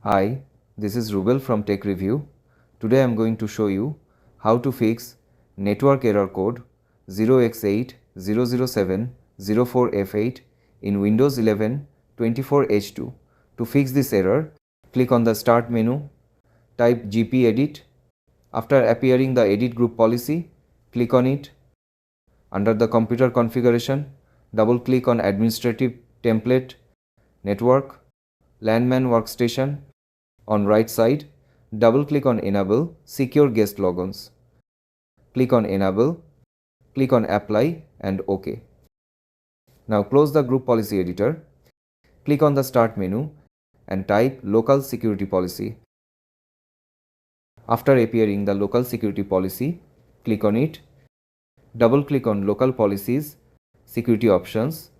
Hi, this is Rubel from Tech Review. Today I am going to show you how to fix network error code 0x800704f8 in Windows 11 24H2. To fix this error, click on the Start menu, type gpedit. After appearing the Edit Group Policy, click on it. Under the Computer Configuration, double-click on Administrative Template, Network, Landman Workstation. On right side, double-click on Enable Secure Guest Logons. Click on Enable, click on Apply and OK. Now close the Group Policy Editor. Click on the Start menu and type Local Security Policy. After appearing the Local Security Policy, click on it. Double-click on Local Policies, Security Options.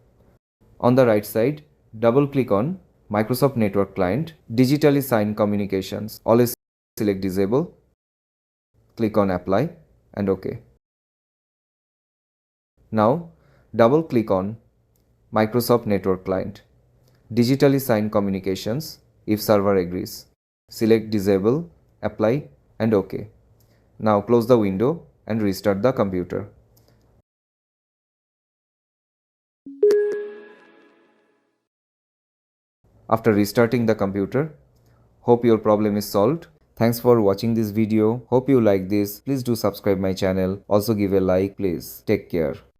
On the right side, double-click on Microsoft Network Client, Digitally Signed Communications. Always select Disable. Click on Apply and OK. Now, double-click on Microsoft Network Client, Digitally Signed Communications if server agrees. Select Disable, Apply and OK. Now close the window and restart the computer. After restarting the computer, hope your problem is solved. Thanks for watching this video. Hope you like this. Please do subscribe my channel. Also give a like please. Take care.